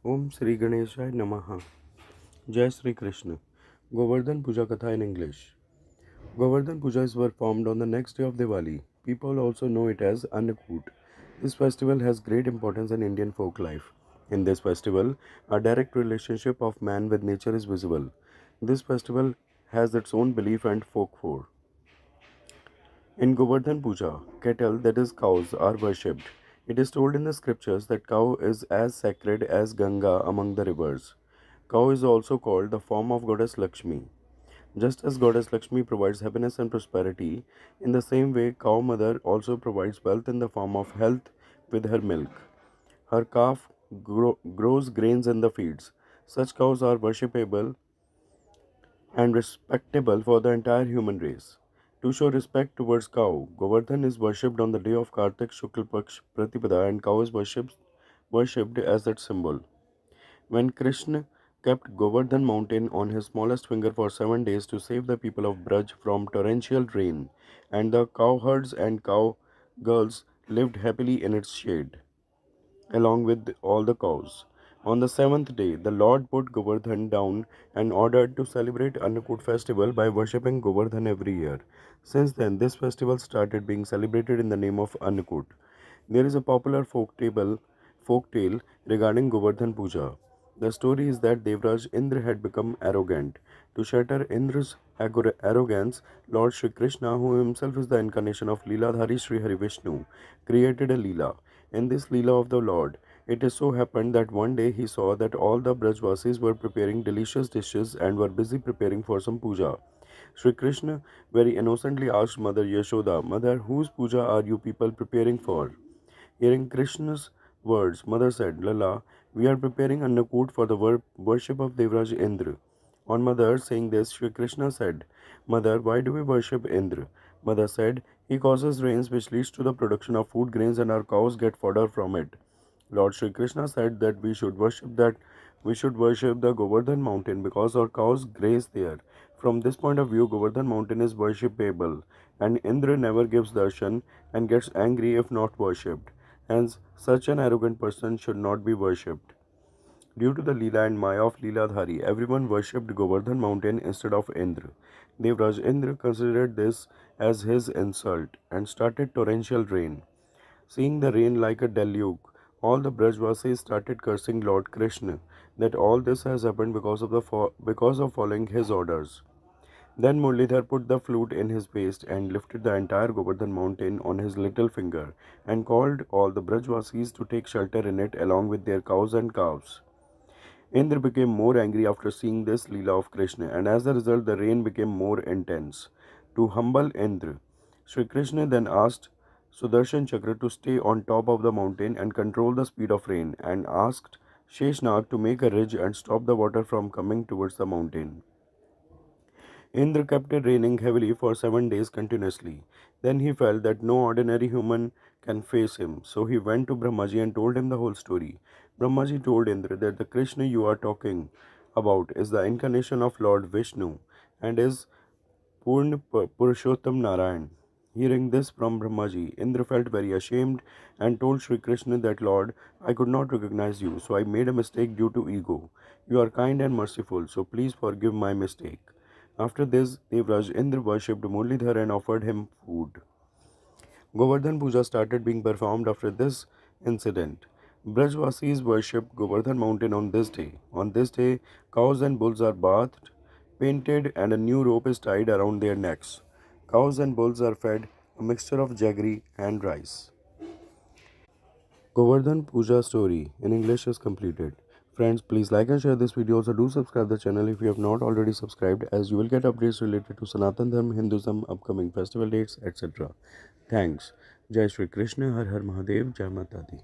Om Sri Ganeshaya Namaha. Jai Sri Krishna. Govardhan Puja Katha in English. Govardhan Pujas were performed on the next day of Diwali. People also know it as Annakut. This festival has great importance in Indian folk life. In this festival, a direct relationship of man with nature is visible. This festival has its own belief and folklore. In Govardhan Puja, cattle, that is cows, are worshipped. It is told in the scriptures that cow is as sacred as Ganga among the rivers. Cow is also called the form of goddess Lakshmi. Just as goddess Lakshmi provides happiness and prosperity, in the same way cow mother also provides wealth in the form of health with her milk. Her calf grows grains in the fields. Such cows are worshipable and respectable for the entire human race. To show respect towards cow, Govardhan is worshipped on the day of Kartik Shukla Paksh Pratipada and cow is worshipped as its symbol. When Krishna kept Govardhan mountain on his smallest finger for 7 days to save the people of Braj from torrential rain, and the cowherds and cow girls lived happily in its shade along with all the cows. On the seventh day, the Lord put Govardhan down and ordered to celebrate Annakut festival by worshipping Govardhan every year. Since then, this festival started being celebrated in the name of Annakut. There is a popular folk tale regarding Govardhan Puja. The story is that Devraj Indra had become arrogant. To shatter Indra's arrogance, Lord Shri Krishna, who himself is the incarnation of Leeladhari Sri Hari Vishnu, created a Leela. In this Leela of the Lord, it so happened that one day he saw that all the Brajvasis were preparing delicious dishes and were busy preparing for some puja. Sri Krishna very innocently asked Mother Yashoda, Mother, whose puja are you people preparing for? Hearing Krishna's words, Mother said, Lala, we are preparing Annakut for the worship of Devraj Indra. On Mother saying this, Sri Krishna said, Mother, why do we worship Indra? Mother said, he causes rains which leads to the production of food grains and our cows get fodder from it. Lord Sri Krishna said that we should worship the Govardhan mountain because our cows graze there. From this point of view, Govardhan mountain is worshipable, and Indra never gives darshan and gets angry if not worshipped. Hence, such an arrogant person should not be worshipped. Due to the Leela and Maya of Leeladhari, everyone worshipped Govardhan mountain instead of Indra. Devraj Indra considered this as his insult and started torrential rain. Seeing the rain like a deluge, all the Brajvasis started cursing Lord Krishna that all this has happened because of following his orders. Then Murlidhar put the flute in his waist and lifted the entire Govardhan mountain on his little finger and called all the Brajvasis to take shelter in it along with their cows and calves. Indra became more angry after seeing this Leela of Krishna, and as a result, the rain became more intense. To humble Indra, Sri Krishna then asked Sudarshan Chakra to stay on top of the mountain and control the speed of rain, and asked Sheshnag to make a ridge and stop the water from coming towards the mountain. Indra kept it raining heavily for 7 days continuously. Then he felt that no ordinary human can face him, so he went to Brahmaji and told him the whole story. Brahmaji told Indra that the Krishna you are talking about is the incarnation of Lord Vishnu and is Purushottam Narayan. Hearing this from Brahmaji, Indra felt very ashamed and told Sri Krishna that Lord, I could not recognize you, so I made a mistake due to ego. You are kind and merciful, so please forgive my mistake. After this, Devraj Indra worshipped Murlidhar and offered him food. Govardhan Puja started being performed after this incident. Brajvasis worshipped Govardhan mountain on this day. On this day, cows and bulls are bathed, painted, and a new rope is tied around their necks. Cows and bulls are fed a mixture of jaggery and rice. Govardhan Puja story in English is completed. Friends, please like and share this video. Also, do subscribe the channel if you have not already subscribed, as you will get updates related to Sanatan Dharma, Hinduism, upcoming festival dates, etc. Thanks. Jai Shri Krishna, Har Har Mahadev, Jai Mata Di.